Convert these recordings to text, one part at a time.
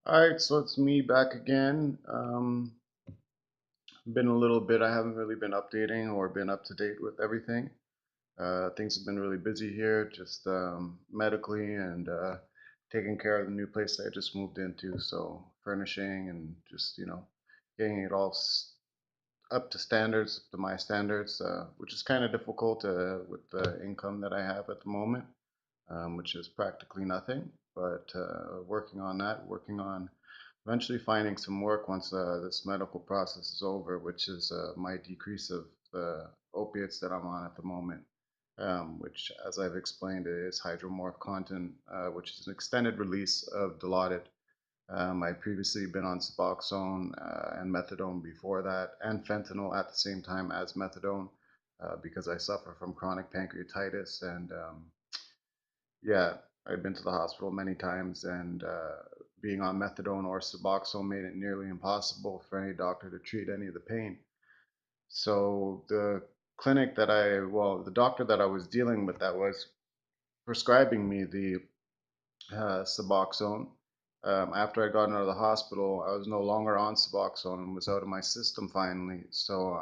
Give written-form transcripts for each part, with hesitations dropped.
All right, so it's me back again. Been a little bit, I haven't really been updating or been up to date with everything. Things have been really busy here, just medically and taking care of the new place that I just moved into. So furnishing and just, getting it all up to standards, up to my standards, which is kind of difficult with the income that I have at the moment, which is practically nothing. But working on that, working on eventually finding some work once this medical process is over, which is my decrease of the opiates that I'm on at the moment, which, as I've explained, is hydromorph which is an extended release of Dilaudid. I'd previously been on Suboxone and methadone before that, and fentanyl at the same time as methadone, because I suffer from chronic pancreatitis. And yeah, I'd been to the hospital many times, and being on methadone or Suboxone made it nearly impossible for any doctor to treat any of the pain. So the doctor that I was dealing with that was prescribing me the Suboxone. After I got out of the hospital, I was no longer on Suboxone and was out of my system finally. So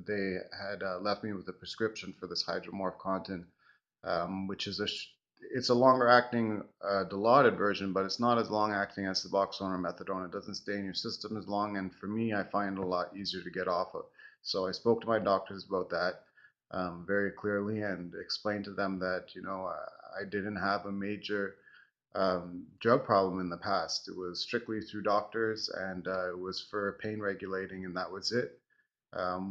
they had left me with a prescription for this hydromorph contin, which is it's a longer acting dilaudid version, but it's not as long acting as Suboxone or methadone. It doesn't stay in your system as long, and for me, I find it a lot easier to get off of. So I spoke to my doctors about that very clearly and explained to them that I didn't have a major drug problem in the past. It was strictly through doctors, and it was for pain regulating, and that was it.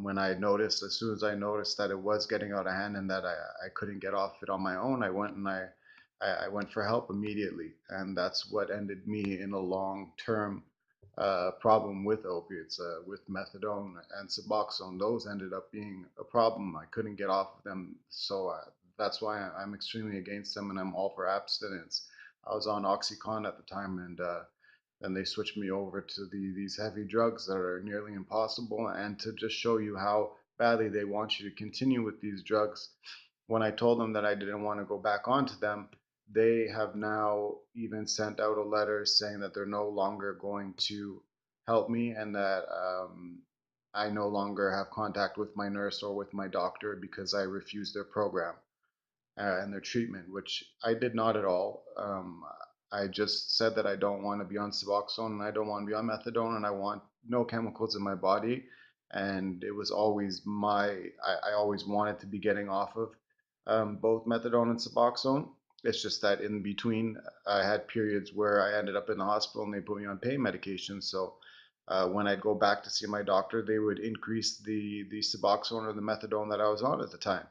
When I noticed, as soon as I noticed that it was getting out of hand and that I couldn't get off it on my own, I went for help immediately, and that's what ended me in a long-term problem with opiates, with methadone and Suboxone. Those ended up being a problem. I couldn't get off of them, so that's why I'm extremely against them, and I'm all for abstinence. I was on OxyContin at the time, and then they switched me over to these heavy drugs that are nearly impossible. And to just show you how badly they want you to continue with these drugs, when I told them that I didn't want to go back onto them, they have now even sent out a letter saying that they're no longer going to help me, and that I no longer have contact with my nurse or with my doctor because I refused their program and their treatment, which I did not at all. I just said that I don't want to be on Suboxone and I don't want to be on methadone and I want no chemicals in my body. And it was always I always wanted to be getting off of both methadone and Suboxone. It's just that in between, I had periods where I ended up in the hospital and they put me on pain medication. So when I'd go back to see my doctor, they would increase the Suboxone or the methadone that I was on at the time.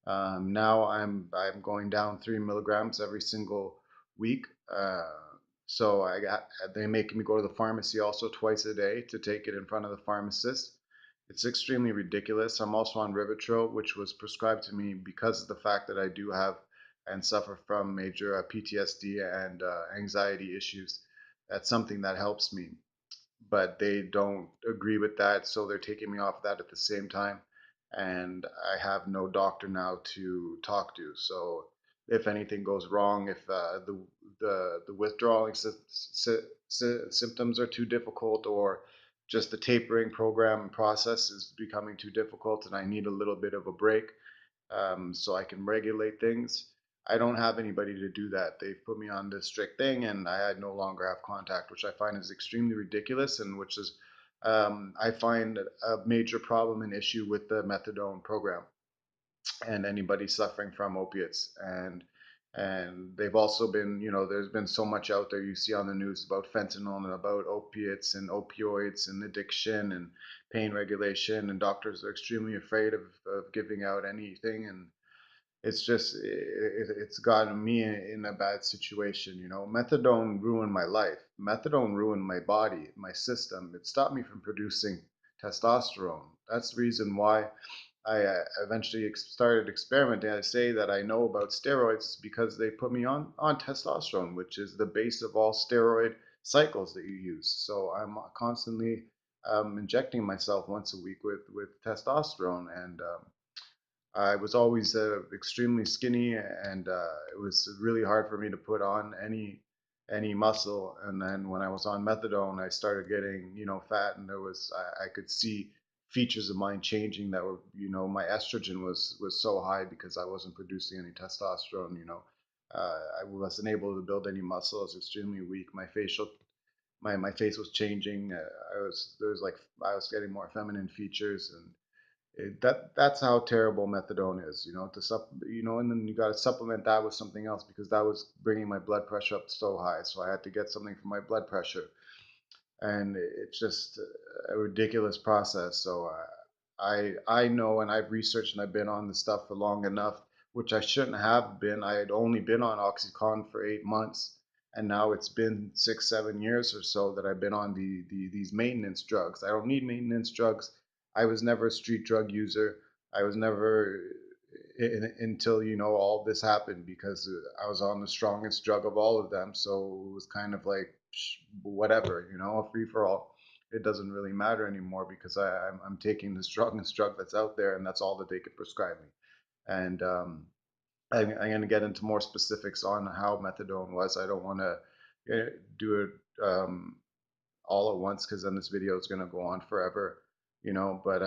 Now I'm going down 3 milligrams every single week. So they make me go to the pharmacy also twice a day to take it in front of the pharmacist. It's extremely ridiculous. I'm also on Rivitro, which was prescribed to me because of the fact that I do have and suffer from major PTSD and anxiety issues. That's something that helps me, but they don't agree with that, so they're taking me off that at the same time. And I have no doctor now to talk to. So if anything goes wrong, if the withdrawal symptoms are too difficult, or just the tapering program process is becoming too difficult, and I need a little bit of a break, so I can regulate things. I don't have anybody to do that. They've put me on this strict thing, and I no longer have contact, which I find is extremely ridiculous, and which is I find a major problem and issue with the methadone program and anybody suffering from opiates. And they've also been, there's been so much out there you see on the news about fentanyl and about opiates and opioids and addiction and pain regulation, and doctors are extremely afraid of giving out anything. And it's gotten me in a bad situation. Methadone ruined my life. Methadone ruined my body, my system. It stopped me from producing testosterone. That's the reason why I eventually started experimenting. I say that I know about steroids because they put me on testosterone, which is the base of all steroid cycles that you use. So I'm constantly injecting myself once a week with testosterone, and I was always extremely skinny, and it was really hard for me to put on any. any muscle. And then when I was on methadone, I started getting, fat, and I could see features of mine changing that were, my estrogen was so high because I wasn't producing any testosterone. I wasn't able to build any muscle. I was extremely weak. My face was changing. I was getting more feminine features, and that's how terrible methadone is. And then you got to supplement that with something else because that was bringing my blood pressure up so high. So I had to get something for my blood pressure, and it's just a ridiculous process. So I know, and I've researched, and I've been on the stuff for long enough, which I shouldn't have been. I had only been on OxyContin for 8 months, and now it's been 6 7 years or so that I've been on these maintenance drugs. I don't need maintenance drugs. I was never a street drug user. I was never until all this happened because I was on the strongest drug of all of them. So it was kind of like whatever, a free for all. It doesn't really matter anymore because I'm taking the strongest drug that's out there, and that's all that they could prescribe me. And I'm going to get into more specifics on how methadone was. I don't want to do it all at once because then this video is going to go on forever, But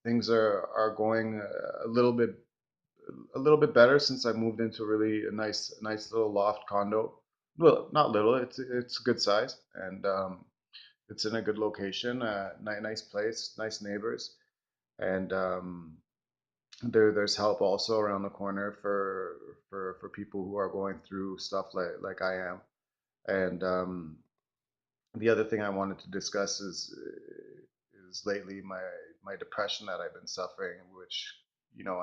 things are going a little bit better since I moved into really a nice little loft condo. Well, not little, it's a good size, and it's in a good location, nice place, nice neighbors, and there's help also around the corner for people who are going through stuff like I am. And the other thing I wanted to discuss is lately my depression that I've been suffering, which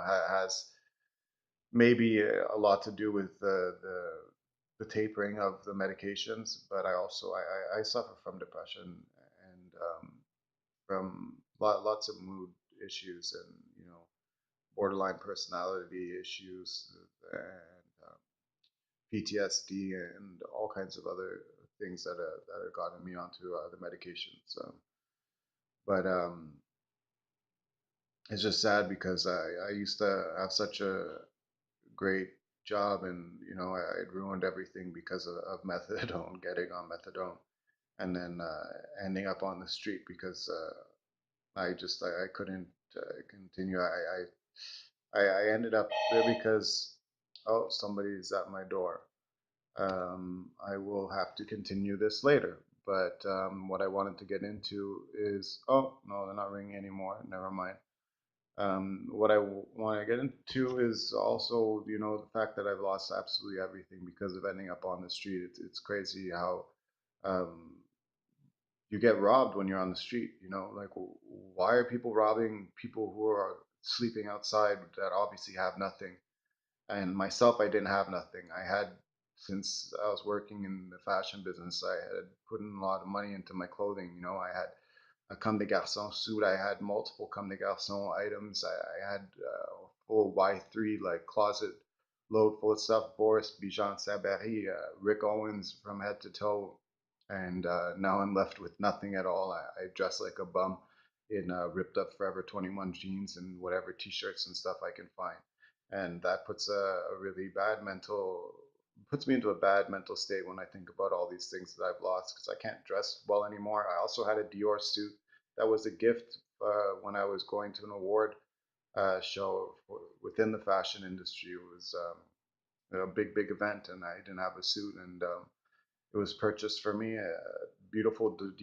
has maybe a lot to do with the tapering of the medications, but I suffer from depression and from lots of mood issues and borderline personality issues and PTSD and all kinds of other things that have gotten me onto the medications. But it's just sad because I used to have such a great job, and I'd ruined everything because of methadone, getting on methadone, and then ending up on the street because I couldn't continue. I ended up there because, oh, somebody's at my door. I will have to continue this later. But what I wanted to get into is, oh no, they're not ringing anymore. Never mind. What I want to get into is also, the fact that I've lost absolutely everything because of ending up on the street. It's crazy how um, you get robbed when you're on the street. Like, why are people robbing people who are sleeping outside that obviously have nothing? And myself, I didn't have nothing. Since I was working in the fashion business, I had put in a lot of money into my clothing. I had a comme des garçons suit. I had multiple comme des garçons items. I had a full Y3 like closet load full of stuff. Boris Bijan Saberi, Rick Owens from head to toe, and now I'm left with nothing at all. I dress like a bum in ripped up Forever 21 jeans and whatever t-shirts and stuff I can find, and that a really bad mental puts me into a bad mental state when I think about all these things that I've lost because I can't dress well anymore. I also had a Dior suit that was a gift when I was going to an award show within the fashion industry. It was a big event, and I didn't have a suit, and it was purchased for me. A beautiful Dior